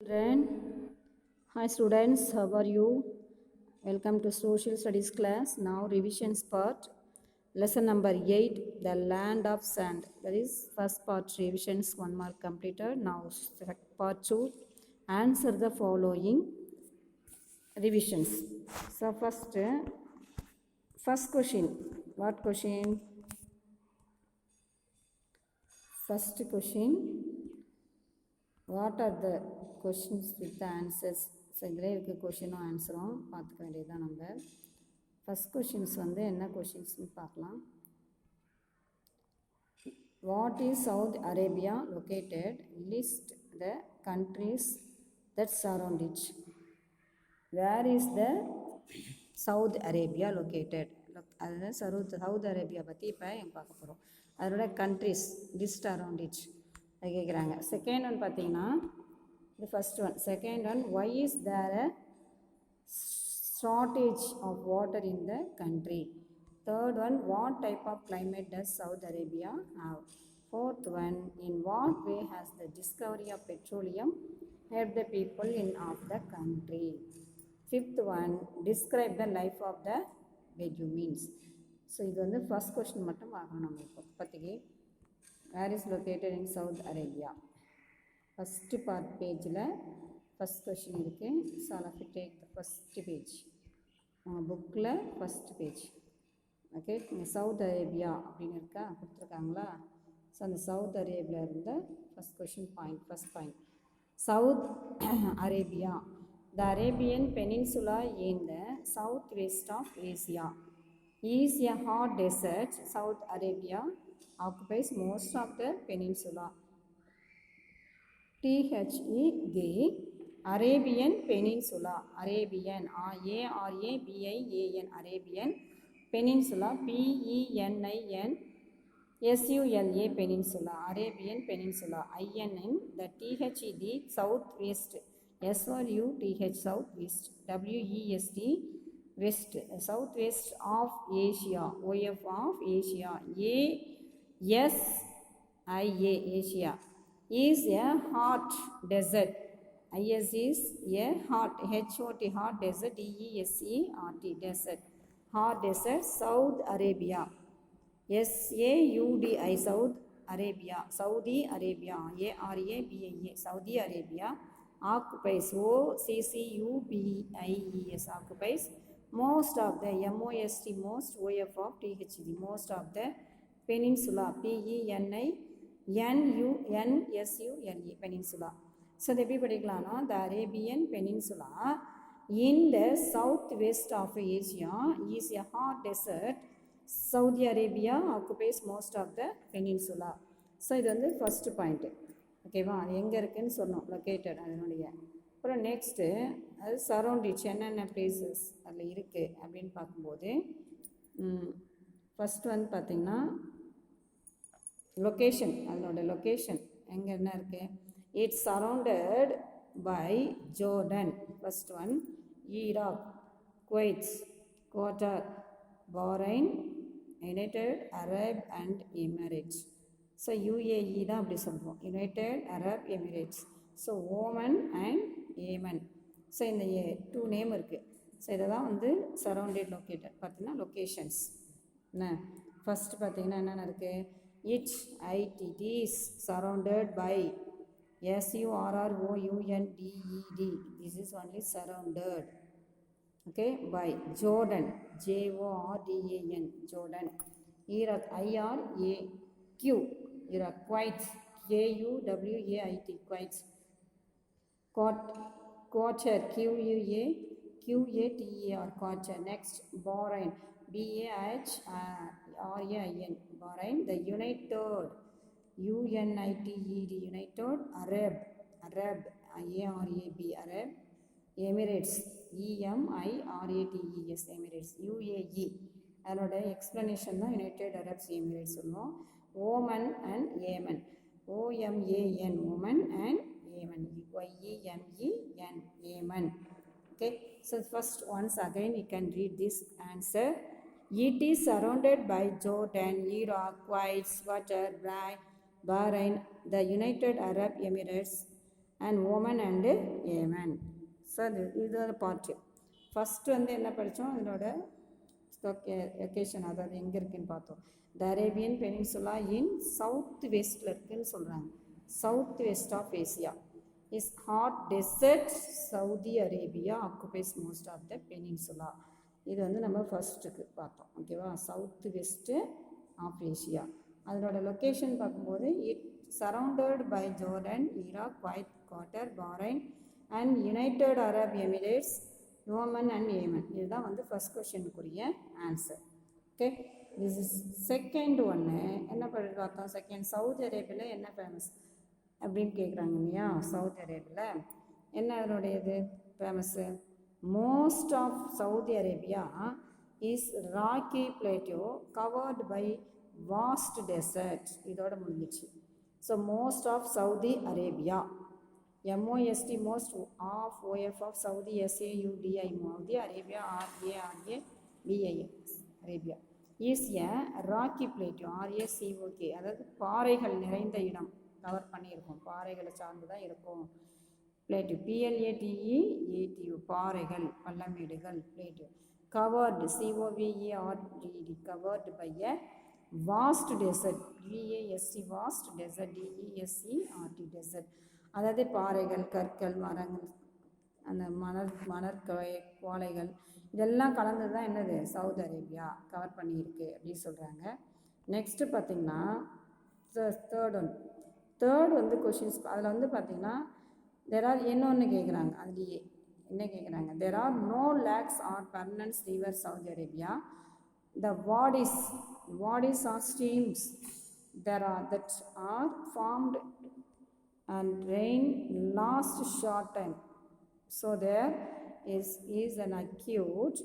Children, hi students, how are you? Welcome to social studies class. Now revisions part, lesson number 8, the land of sand. That is first part revisions, 1 mark completed. Now part 2, answer the following revisions. So first question, what question? First question, what are the questions with the answers? So இதிலே இருக்க கொஷினும் ஆன்சரும் பார்த்துக்க வேண்டியது தான் நம்ம. First questions வந்து என்ன கொஷின்ஸ்னு பார்க்கலாம். What is South Arabia located? List the countries that surround it. Where is the South Arabia located? அதாவது சவுத் அரேபியா பற்றி இப்போ பார்க்க போகிறோம். அதோட கண்ட்ரீஸ் லிஸ்ட் அரௌண்ட் இட் அது கேட்குறாங்க. செகண்ட் ஒன் பார்த்தீங்கன்னா, the first one. Second one, why is there a shortage of water in the country? Third one, what type of climate does Saudi Arabia have? Fourth one, in what way has the discovery of petroleum helped the people of the country? Fifth one, describe the life of the Bedouins. So இது வந்து first question மட்டும் பார்க்கணும் நம்ம இப்போதைக்கு. Where is located in South Arabia. First part பேஜில் first question இருக்குது. So I take the first page, உங்கள் புக்கில் ஃபஸ்ட்டு பேஜ். ஓகே, இங்கே சவுத் அரேபியா அப்படின்னு இருக்கா கொடுத்துருக்காங்களா? ஸோ அந்த சவுத் அரேபியா இருந்த first question point, first point, South Arabia, the Arabian peninsula in the south west of Asia is a hot desert. South Arabia occupies most of the peninsula. The Arabian Peninsula, Arabian, Arabian, Arabian Peninsula, PENINSULA, Peninsula, Arabian Peninsula, IN the THED southwest, SRUTH southwest, WEST west, southwest of Asia, OF of Asia, ASIA, Asia, is a hot desert. IS is a hot, HOT, hot desert, DESERT, desert, hot desert, South Arabia, SAUDI, South Arabia, Saudi Arabia, ARABIA, Saudi Arabia, occupies, OCCUBIES, occupies most of the, MOST, most, OF of THD, most of the peninsula, PENINSULA, peninsula. So they be particular, the Arabian Peninsula in the southwest of Asia is a hot desert. Saudi Arabia occupies most of the peninsula. So இது வந்து first point. ஓகேவா, அது எங்கே இருக்குதுன்னு சொன்னோம், located அதனுடைய. அப்புறம் next அது சரௌண்டிச் என்னென்ன பிளேசஸ் அதில் இருக்குது அப்படின்னு பார்க்கும்போது, ஃபஸ்ட் வந்து பார்த்திங்கன்னா லொக்கேஷன், அதனோட லொக்கேஷன் எங்கே என்ன இருக்குது. It's surrounded by Jordan, first one, Iraq, Kuwait, Qatar, Bahrain, United Arab and Emirates. So UAE தான் அப்படி சொல்கிறோம், United Arab Emirates. So Oman and Yemen. So இந்த 2 நேம் இருக்குது. ஸோ இதை தான் வந்து சரௌண்டட் லொக்கேட்டட் பார்த்தீங்கன்னா லொக்கேஷன்ஸ் என்ன. ஃபஸ்ட்டு பார்த்தீங்கன்னா என்னென்ன இருக்குது. It is surrounded by, SURROUNDED, this is only surrounded. Okay, by Jordan, JORDAN, Jordan. Iraq, IRAQ, Iraq. Kuwait, KUWAIT, Kuwait. Qatar, QUATAR, Qatar. Next, Bahrain, BAHRAIN, Bahrain. The United, UNITED, United Arab, ARAB, Arab Emirates, EMIRATES, Emirates. UAE, அதோட explanation தான் United Arabs Emirates சொல்லுவோம். Oman and Yemen, OMAN, Oman and Yemen, YEMEN, Yemen. Okay, so first once again you can read this answer. It is surrounded by Jordan, Iraq, Kuwait, Qatar, Bahrain, the United Arab Emirates, and Oman and Yemen. So இதோட part first வந்து என்ன படித்தோம், இதோட location, அதாவது எங்கே இருக்குதுன்னு பார்த்தோம். The Arabian peninsula in south வெஸ்ட்டில் இருக்குதுன்னு சொல்கிறாங்க. South west of Asia is hot desert. Saudi Arabia occupies most of the peninsula. இது வந்து நம்ம ஃபஸ்ட்டுக்கு பார்த்தோம். ஓகேவா, சவுத் வெஸ்ட்டு ஆஃப் ஏஷியா. அதனோட லொக்கேஷன் பார்க்கும்போது it surrounded by Jordan, Iraq, Kuwait, Qatar, Bahrain and United Arab Emirates, Oman and Yemen. இதுதான் வந்து ஃபஸ்ட் கொஷனுக்குரிய answer. Okay, this is second ஒன்று. என்ன பண்ணி பார்த்தோம், செகண்ட் சவுதி அரேபியாவில் என்ன ஃபேமஸ் அப்படின்னு கேட்குறாங்க இல்லையா. சவுதி அரேபியாவில் என்ன அதனுடையது famous? Most of Saudi Arabia is rocky plateau covered by vast desert. இதோட முடிஞ்சிச்சு. So most of Saudi Arabia, MOST most of OF of Saudi SAUDI Saudi Arabia RARABIA Arabia is a rocky plateau RACOK, அதாவது பாறைகள் நிறைந்த இடம் cover பண்ணியிருக்கோம். பாறைகளை சார்ந்து தான் இருக்கும். பிளேட்டியூ PLATEATU பாறைகள், பள்ளமேடுகள், plateau. Covered COVERD covered by a vast desert VAST vast desert DESERT desert, அதாவது பாறைகள், கற்கள், மரங்கள், அந்த கோலைகள் இதெல்லாம் கலந்து தான் என்னது சவுதி அரேபியா கவர் பண்ணியிருக்கு அப்படின்னு சொல்கிறாங்க. நெக்ஸ்ட்டு பார்த்திங்கன்னா தேர்ட் வந்து கொஷின்ஸ் அதில் வந்து பார்த்திங்கன்னா இன்னொன்று கேட்குறாங்க. அதுலேயே என்ன கேட்குறாங்க, there are no lakes or permanent river Saudi Arabia. The wadis are streams that are formed and rain lasts short time. So there is an acute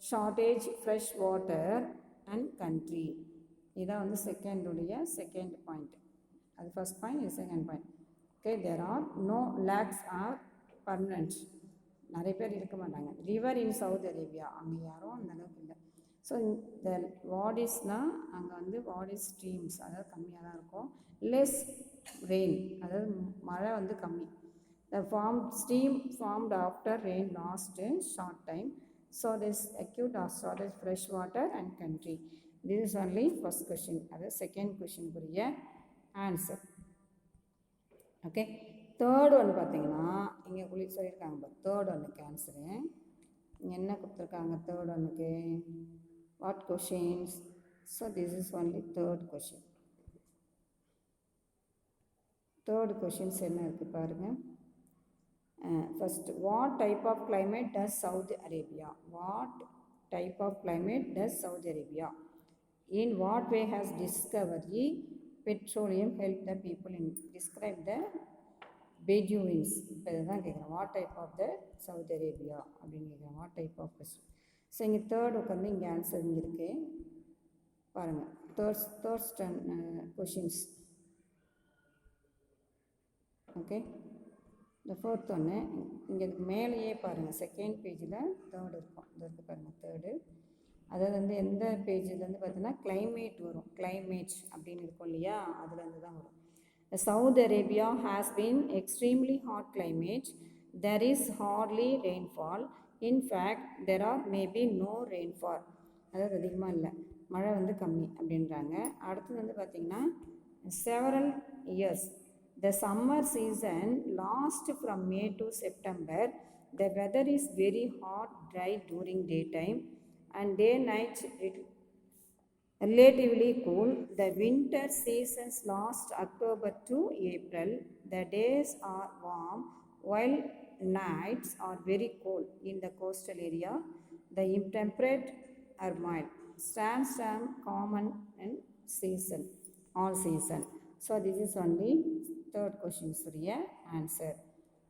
shortage fresh water and country. இதான் வந்து second point. அது first point, இது second point. Okay, there are no lakes are permanent. நிறைய பேர் இருக்க மாட்டாங்க. River இன் Saudi Arabia, அங்கே யாரும் அந்த அளவுக்கு இல்லை. ஸோ இந்த வாடிஸ்னால் அங்கே வந்து வாடிஸ் ஸ்ட்ரீம்ஸ், அதாவது கம்மியாக தான் இருக்கும். லெஸ் ரெயின், அதாவது மழை வந்து கம்மி. The stream formed after rain last short time. So this acute shortage fresh water and country. This is only first question, அதாவது செகண்ட் கொஷினுக்குரிய ஆன்சர். ஓகே, தேர்ட் ஒன் பார்த்தீங்கன்னா இங்கே உங்களுக்கு சொல்லியிருக்காங்க. தேர்ட் ஒன்றுக்கு ஆன்சரு என்ன கொடுத்துருக்காங்க? தேர்ட் ஒன்றுக்கு what questions? So this is only third question. Third questions என்ன இருக்குது பாருங்கள். First, what type of climate does Saudi Arabia? What type of climate does Saudi Arabia? In what way has discovery petroleum helped the people in describe the Bedouins? இப்போ இதுதான் கேட்குறேன். What type of the Saudi Arabia அப்படின்னு கேட்குறேன். What type of question. So இங்கே தேர்டுக்கு வந்து இங்கே answer இங்கே இருக்குது பாருங்கள். Third questions. ஓகே, இந்த ஃபோர்த் ஒன்று இங்கே மேலேயே பாருங்கள். செகண்ட் பேஜில் தேர்டு இருக்கும். இது இருக்குது பாருங்கள் தேர்டு. அதாவது வந்து எந்த பேஜிலேருந்து பார்த்தீங்கன்னா கிளைமேட் வரும். கிளைமேட் அப்படின்னு இருக்கும் இல்லையா, அதுலேருந்து தான் வரும். Saudi Arabia has been extremely hot climate. There is hardly rainfall. In fact, there are maybe no rainfall. அதாவது அதிகமாக இல்லை, மழை வந்து கம்மி அப்படின்றாங்க. அடுத்தது வந்து பார்த்திங்கன்னா several years. The summer season lasts from May to September. The weather is very hot, dry during daytime and day night relatively cool. The winter seasons last October to April. The days are warm while nights are very cold. In the coastal area, the temperate are mild. Sandstorm common in season, all season. So this is only third question உரிய answer.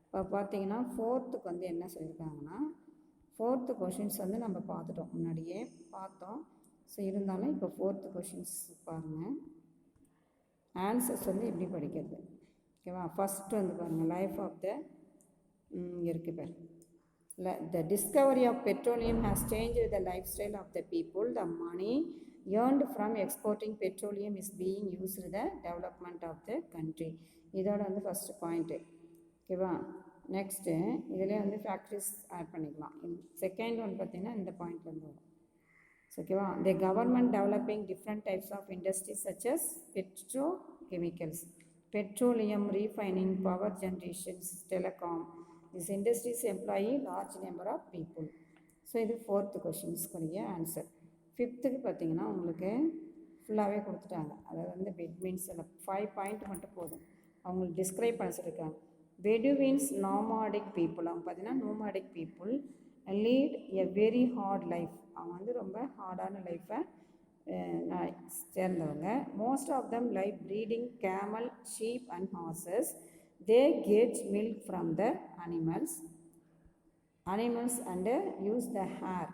இப்போ பார்த்தீங்கன்னா ஃபோர்த்துக்கு வந்து என்ன சொல்லியிருக்காங்கன்னா, fourth questions வந்து நம்ம பார்த்துட்டோம், முன்னாடியே பார்த்தோம். ஸோ இருந்தாலும் இப்போ ஃபோர்த்து கொஷின்ஸ் பாருங்கள். ஆன்சர்ஸ் வந்து எப்படி படிக்கிறது, ஓகேவா? ஃபஸ்ட்டு வந்து பாருங்கள், லைஃப் ஆஃப் த இருக்குது பாரு. The discovery of petroleum has changed the lifestyle of the people. The money earned from exporting petroleum is being used in the development of the country. இதோட வந்து ஃபஸ்ட்டு பாயிண்ட்டு. ஓகேவா. Next இதிலே வந்து factories add பண்ணிக்கலாம். Second one பார்த்திங்கன்னா இந்த பாயிண்ட்லேருந்து வரும். ஓகேவா. The government developing different types of industries such as petrochemicals, petroleum refining, power generations, telecom. These industries employ large number of people. So இது ஃபோர்த்து கொஷின்ஸ்க்குரிய ஆன்சர். ஃபிஃப்த்துக்கு பார்த்தீங்கன்னா உங்களுக்கு ஃபுல்லாகவே கொடுத்துட்டாங்க. அதாவது வந்து பெட்மீன்ஸ் 5 பாயிண்ட் மட்டும் போதும். அவங்களுக்கு டிஸ்கிரைப் பண்ண சொல்லியிருக்காங்க. பெடுவின்ஸ் நாமாடிக் பீப்புள், அவங்க பார்த்தீங்கன்னா nomadic people lead a very hard life, அவங்க வந்து ரொம்ப ஹார்டான லைஃப்பை சேர்ந்தவங்க. Most of them life breeding camel, sheep and horses. They get milk from the animals and use the hair,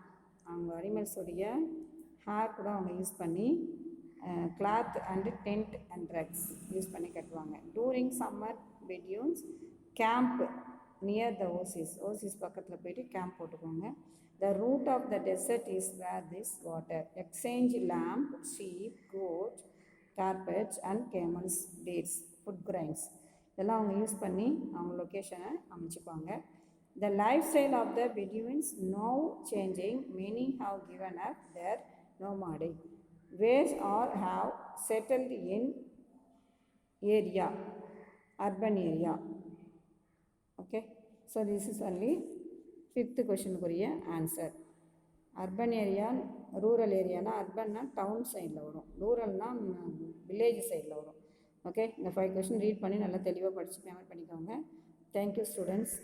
அவங்க அனிமல்ஸுடைய ஹேர் கூட அவங்க யூஸ் பண்ணி cloth and tent and rugs use பண்ணி கட்டுவாங்க. During summer Bedouins camp near the oasis பக்கத்தில் போயிட்டு camp போட்டுக்குவாங்க. The root of the desert is where this water. Exchange lamb, sheep, goat, carpets and camels, dates, food grains. இதெல்லாம் அவங்க use பண்ணி அவங்க லொக்கேஷனை அமைச்சுப்பாங்க. The lifestyle of the Bedouins now changing. Many have given up their nomadic ways or have settled in urban area. Okay, so this is only fifth கொஷினுக்குரிய answer. Urban area, rural ஏரியானா அர்பன்னா town சைடில் வரும், ரூரல்னால் village சைடில் வரும். Okay, இந்த 5 question read பண்ணி நல்லா தெளிவாக படித்து மெமரி பண்ணிக்கோங்க. Thank you students.